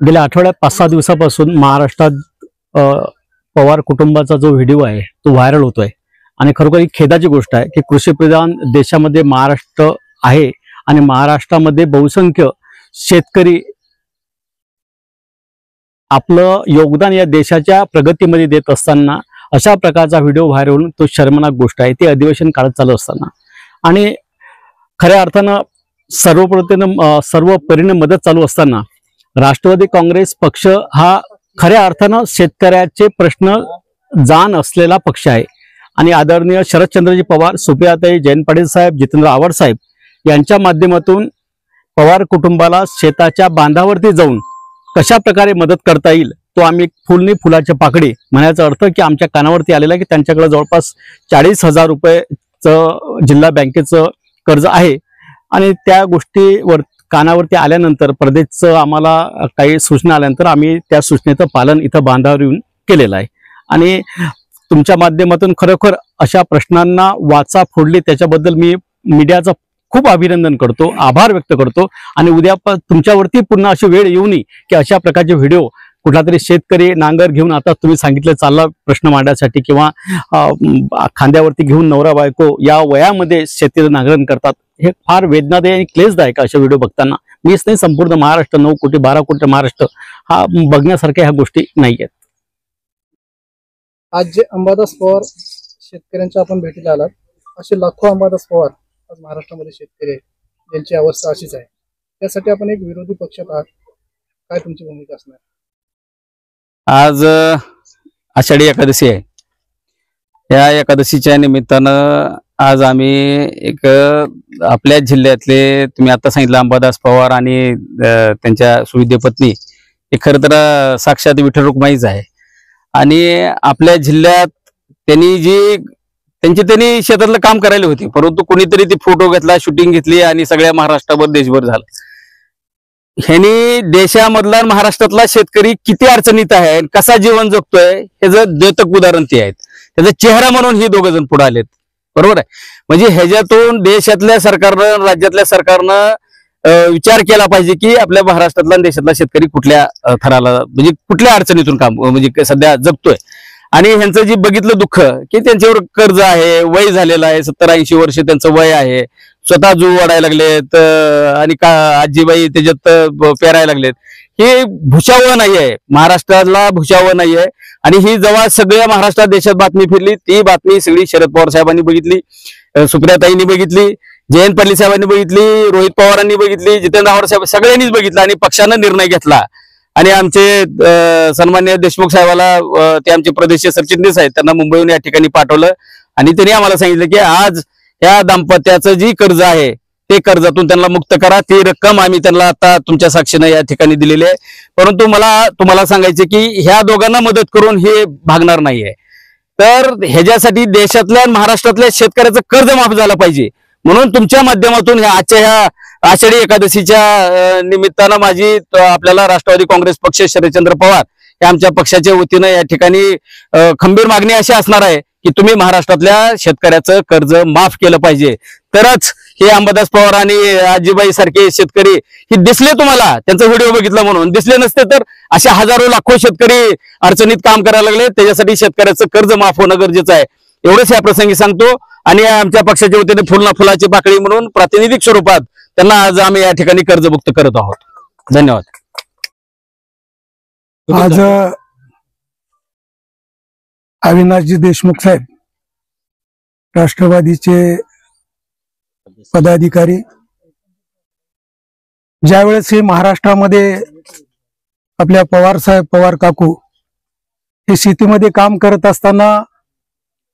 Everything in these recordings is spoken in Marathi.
गेल्या आठवड्यात 5-6 दिवसापासून महाराष्ट्रात पवार कुटुंबाचा जो व्हिडिओ आहे तो व्हायरल होतोय आणि खरोखर ही खेदाची गोष्ट आहे की कृषीप्रधान देशामध्ये महाराष्ट्र आहे आणि महाराष्ट्रामध्ये बहुसंख्य शेतकरी आपलं योगदान या देशाच्या प्रगतीमध्ये देत असताना अशा प्रकारचा व्हिडिओ व्हायरल होऊन तो शर्मनाक गोष्ट आहे। ते अधिवेशन काळात चालू असताना आणि खऱ्या अर्थानं सर्व परिणाम मदत चालू असताना राष्ट्रवादी काँग्रेस पक्ष हा खऱ्या अर्थानं शेतकऱ्याचे प्रश्न जाण असलेला पक्ष आहे आणि आदरणीय शरदचंद्रजी पवार, सुप्रियाताई, जयंत पाटील साहेब, जितेंद्र आव्हाड साहेब यांच्या माध्यमातून पवार कुटुंबाला शेताच्या बांधावरती जाऊन कशा प्रकारे मदत करता येईल तो आम्ही फुलाच्या पाकडी म्हणायचा अर्थ की आमच्या कानावरती आलेला की त्यांच्याकडे जवळपास 40,000 रुपयेचं जिल्हा बँकेचं कर्ज आहे आणि त्या गोष्टीवर कानावरती आल्यानंतर प्रदेशचं आम्हाला काही सूचना आल्यानंतर आम्ही त्या सूचनेचं पालन इथं बांधावर येऊन केलेलं आहे आणि तुमच्या माध्यमातून खरोखर अशा प्रश्नांना वाचा फोडली त्याच्याबद्दल मी मीडियाचा खूप अभिनंदन करतो, आभार व्यक्त करतो आणि उद्या तुमच्यावरती पुन्हा अशी वेळ येऊ नये की अशा प्रकारचे व्हिडिओ कुठला तरी शेतकरी नांगर घेऊन आता तुम्ही सांगितलं चालला प्रश्न मांडण्यासाठी किंवा खांद्यावरती घेऊन नवरा बायको या वयामध्ये शेतीचं नांगरण करतात, हे फार वेदनादायी आणि क्लेशदायक असे व्हिडिओ बघताना मीच नाही संपूर्ण महाराष्ट्र 9 कोटी 12 कोटी महाराष्ट्र हा बघण्यासारख्या ह्या गोष्टी नाही आहेत। आज जे अंबादास पवार शेतकऱ्यांच्या आपण भेटीला आलात, असे लाखो अंबादास पवार आज महाराष्ट्रामध्ये शेतकरी आहेत ज्यांची अवस्था अशीच आहे, त्यासाठी आपण एक विरोधी पक्षात आहात, काय तुमची भूमिका असणार? आज आषाढी एकादशी आहे, या एकादशीच्या निमित्तानं आज आम्ही एक आपल्या जिल्ह्यातले तुम्ही आता सांगितलं अंबादास पवार आणि त्यांच्या सुविद्य पत्नी हे खरं तर साक्षात विठ्ठल रुक्माईच आहे आणि आपल्या जिल्ह्यात त्यांनी शेतातलं काम करायला होती, परंतु कोणीतरी ती फोटो घेतला, शूटिंग घेतली आणि सगळ्या महाराष्ट्रावर देशभर झालं। ह्यांनी देशामधला महाराष्ट्रातला शेतकरी किती अडचणीत आहे, कसा जीवन जगतोय ह्याचं द्योतक उदाहरण ते आहेत, त्याचा चेहरा म्हणून ही दोघ जण पुढे आलेत, बरोबर आहे। म्हणजे ह्याच्यातून देशातल्या सरकारनं राज्यातल्या सरकारनं विचार केला पाहिजे की आपल्या महाराष्ट्रातला देशातला शेतकरी कुठल्या थराला म्हणजे कुठल्या अडचणीतून काम म्हणजे सध्या जगतोय आणि ह्यांचं जे बघितलं दुःख की त्यांच्यावर कर्ज आहे, वय झालेलं आहे, 70-80 वर्ष त्यांचं वय आहे, स्वतः जीव वाढायला लागलेत आणि आजीबाई त्याच्यात पेरायला लागलेत, हे भुशावह नाहीये, महाराष्ट्राला भुशावह नाहीये आणि ही जेव्हा सगळ्या महाराष्ट्रात देशात बातमी फिरली ती बातमी सगळी शरद पवार साहेबांनी बघितली, सुप्रियाताईंनी बघितली, जयंत पाटील साहेबांनी बघितली, रोहित पवारांनी बघितली, जितेंद्र आव्हाड साहेब सगळ्यांनीच बघितलं आणि पक्षानं निर्णय घेतला आणि आमचे सन्मान्य देशमुख साहेबाला ते आमचे प्रदेश सरचिटणीस आहेत त्यांना मुंबईहून या ठिकाणी पाठवलं आणि त्यांनी आम्हाला सांगितलं की आज या दाम्पत्याचं जी कर्ज आहे ते कर्जातून त्यांना मुक्त करा, ती रक्कम आम्ही त्यांना आता तुमच्या साक्षीने या ठिकाणी दिलेली आहे। परंतु मला तुम्हाला सांगायचे की ह्या दोघांना मदत करून हे भागणार नाहीये, तर ह्याच्यासाठी देशातल्या महाराष्ट्रातल्या शेतकऱ्याचं कर्ज माफ झालं पाहिजे म्हणून तुमच्या माध्यमातून ह्या आषाढी एकादशीच्या निमित्तानं माझी आपल्याला राष्ट्रवादी काँग्रेस पक्ष शरदचंद्र पवार हे आमच्या पक्षाच्या वतीनं या ठिकाणी खंबीर मागणी अशी असणार आहे की तुम्ही महाराष्ट्रातल्या शेतकऱ्याचं कर्ज माफ केलं पाहिजे, तरच हे अंबादास पवार आणि आजीबाई सारखे शेतकरी हे दिसले तुम्हाला, त्यांचा व्हिडिओ बघितला म्हणून दिसले नसते तर अशा हजारो लाखो शेतकरी अडचणीत काम करायला लागले, त्याच्यासाठी शेतकऱ्याचं कर्ज माफ होणं गरजेचं आहे एवढंच या प्रसंगी सांगतो आणि आमच्या पक्षाच्या वतीने फुलाची पाकळी म्हणून प्रातिनिधिक स्वरूपात त्यांना आज आम्ही या ठिकाणी कर्जमुक्त करत आहोत। धन्यवाद। आज अविनाशजी देशमुख साहेब राष्ट्रवादीचे पदाधिकारी ज्यावेळेस हे महाराष्ट्रामध्ये आपल्या पवार काकू हे शेतीमध्ये काम करत असताना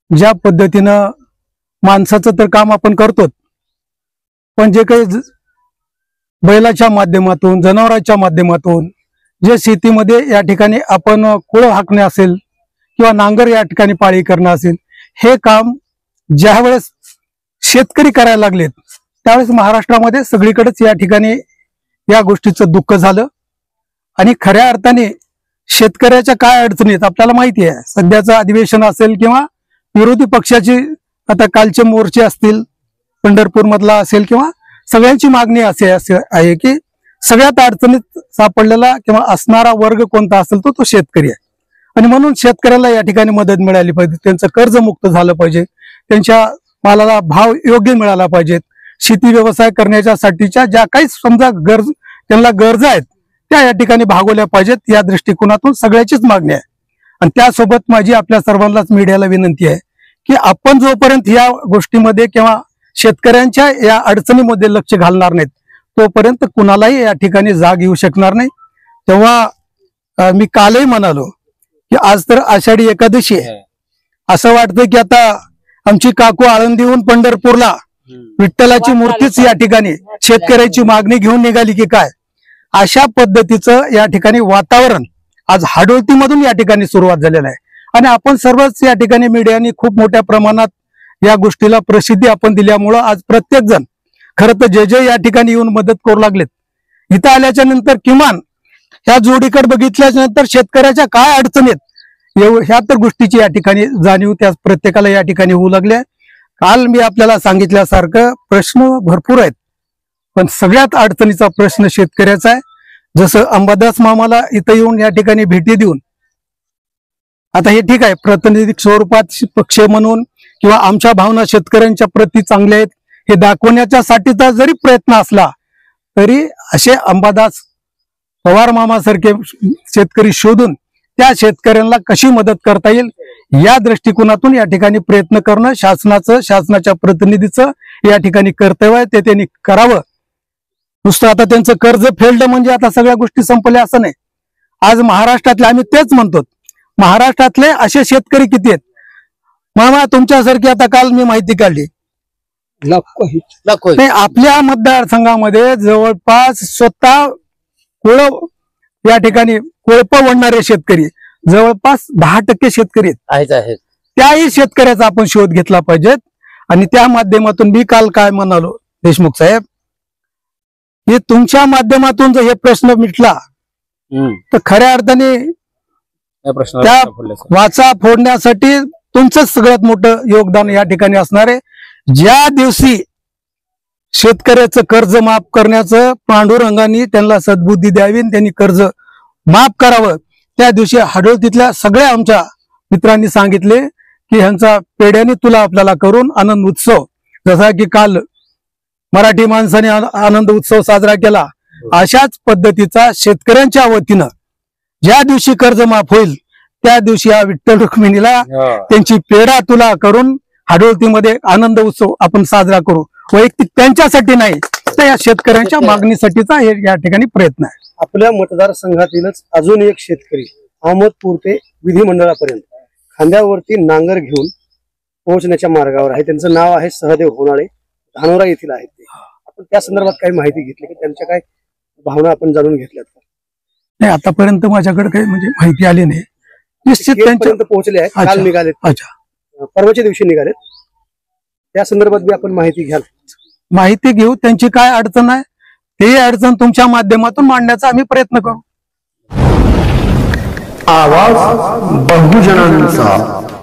ज्या पद्धतीनं माणसाचं तर काम आपण करतो, पण जे काही बैलाच्या माध्यमातून जनावरांच्या माध्यमातून जे शेतीमध्ये या ठिकाणी आपण कुळ हाकणे असेल किंवा नांगर या ठिकाणी पाळी करणं असेल, हे काम ज्यावेळेस शेतकरी करायला लागलेत त्यावेळेस महाराष्ट्रामध्ये सगळीकडेच या ठिकाणी या गोष्टीचं दुःख झालं आणि खऱ्या अर्थाने शेतकऱ्याच्या काय अडचणीत आपल्याला माहिती आहे। सध्याचं अधिवेशन असेल किंवा विरोधी पक्षाची आता कालचे मोर्चे असतील, पंढरपूर मधला असेल किंवा सगळ्यांची मागणी असे आहे की सगळ्यात अडचणीत सापडलेला किंवा असणारा वर्ग कोणता असेल तो शेतकरी आहे. आणि म्हणून शेतकऱ्याला या ठिकाणी मदत मिळाली पाहिजे, त्यांचं कर्जमुक्त झालं पाहिजे, त्यांच्या मालाला भाव योग्य मिळाला पाहिजेत, शेती व्यवसाय करण्याच्यासाठीच्या ज्या काही समजा त्यांना गरजा आहेत त्या या ठिकाणी भागवल्या पाहिजेत. या दृष्टिकोनातून सगळ्याचीच मागणी आहे. आणि त्यासोबत माझी आपल्या सर्वांनाच मीडियाला विनंती आहे की आपण जोपर्यंत या गोष्टीमध्ये किंवा शेतकऱ्यांच्या या अडचणीमध्ये लक्ष घालणार नाहीत तोपर्यंत कुणालाही या ठिकाणी जाग येऊ शकणार नाही. तेव्हा मी कालही म्हणालो की आज तर आषाढी एकादशी आहे, असं वाटतं की आता आमची काकू आळंदीहून पंढरपूरला विठ्ठलाची मूर्तीच या ठिकाणी शेतकऱ्याची मागणी घेऊन निघाली की काय, अशा पद्धतीचं या ठिकाणी वातावरण आज हाडोळतीमधून या ठिकाणी सुरुवात झालेलं आहे. आणि आपण सर्वच या ठिकाणी मीडियाने खूप मोठ्या प्रमाणात या गोष्टीला प्रसिद्धी आपण दिल्यामुळं आज प्रत्येक जण खरं तर जे या ठिकाणी येऊन मदत करू लागलेत. इथं आल्याच्या नंतर किमान ह्या जोडीकडे बघितल्याच्या नंतर शेतकऱ्याच्या काय अडचणीत ह्या तर गोष्टीची या ठिकाणी जाणीव त्या प्रत्येकाला या ठिकाणी होऊ लागल्या. काल मी आपल्याला सांगितल्यासारखं प्रश्न भरपूर आहेत, पण सगळ्यात अडचणीचा प्रश्न शेतकऱ्याचा आहे. जसं अंबादास मामाला इथं येऊन या ठिकाणी भेटी देऊन आता हे ठीक आहे प्रातिनिधिक स्वरूपात पक्ष म्हणून किंवा आमच्या भावना शेतकऱ्यांच्या प्रती चांगल्या आहेत हे दाखवण्याच्या साठीचा जरी प्रयत्न असला तरी असे अंबादास पवार मामासारखे शेतकरी शोधून त्या शेतकऱ्यांना कशी मदत करता येईल या दृष्टिकोनातून या ठिकाणी प्रयत्न करणं शासनाच्या प्रतिनिधीचं या ठिकाणी कर्तव्य आहे, ते त्यांनी करावं. नुसतं आता त्यांचं कर्ज फेडलं म्हणजे आता सगळ्या गोष्टी संपल्या असं नाही. आज महाराष्ट्रातले आम्ही तेच म्हणतो, महाराष्ट्रातले असे शेतकरी किती आहेत मामा तुमच्यासारखी. आता काल मी माहिती काढली नाही आपल्या मतदारसंघामध्ये जवळपास स्वतः या ठिकाणी कोळप वडणारे शेतकरी जवळपास 10% शेतकरी आहेत. त्याही शेतकऱ्याचा आपण शोध घेतला पाहिजेत. आणि त्या माध्यमातून मी काल काय म्हणालो देशमुख साहेब की तुमच्या माध्यमातून जर हे प्रश्न मिटला तर खऱ्या अर्थाने त्या वाचा फोडण्यासाठी तुमचंच सगळ्यात मोठं योगदान या ठिकाणी असणार आहे. ज्या दिवशी शेतकऱ्याचं कर्ज माफ करण्याचं पांडुरंगाने त्यांना सद्बुद्धी द्यावी, त्यांनी कर्ज माफ करावं, त्या दिवशी हाडोळतीतल्या सगळ्या आमच्या मित्रांनी सांगितले की ह्यांचा पेढ्याने तुला आपल्याला करून आनंद उत्सव, जसा की काल मराठी माणसाने आनंद उत्सव साजरा केला, अशाच पद्धतीचा शेतकऱ्यांच्या वतीनं ज्या दिवशी कर्ज माफ होईल त्या दिवशी या विठ्ठल रुक्मिणीला त्यांची पेढा तुला करून हाडोळतीमध्ये आनंद उत्सव आपण साजरा करू. वैयक्तिक त्यांच्यासाठी नाही तर या शेतकऱ्यांच्या मागणीसाठीचा हे या ठिकाणी प्रयत्न आहे. आपल्या मतदारसंघातीलच अजून एक शेतकरी अहमदपूर ते विधिमंडळापर्यंत खांद्यावरती नांगर घेऊन पोहोचण्याच्या मार्गावर आहे. त्यांचं नाव आहे सहदेव होनाळे, धानोरा येथील आहेत ते. आपण त्या संदर्भात काही माहिती घेतली की त्यांच्या काय भावना आपण जाणून घेतल्यात? नाही आतापर्यंत माझ्याकडे काही म्हणजे माहिती आली नाही. निश्चित त्यांच्यापर्यंत पोहोचले आहेत, काल निघालेत. अच्छा, परवाच्या दिवशी निघालेत. त्या संदर्भात बी आपण माहिती घ्याल. माहिती घेऊ, त्यांची काय अडचण आहे ते अडचण तुमच्या माध्यमातून मांडण्याचा आम्ही प्रयत्न करू. आवाज बहुजनांचा.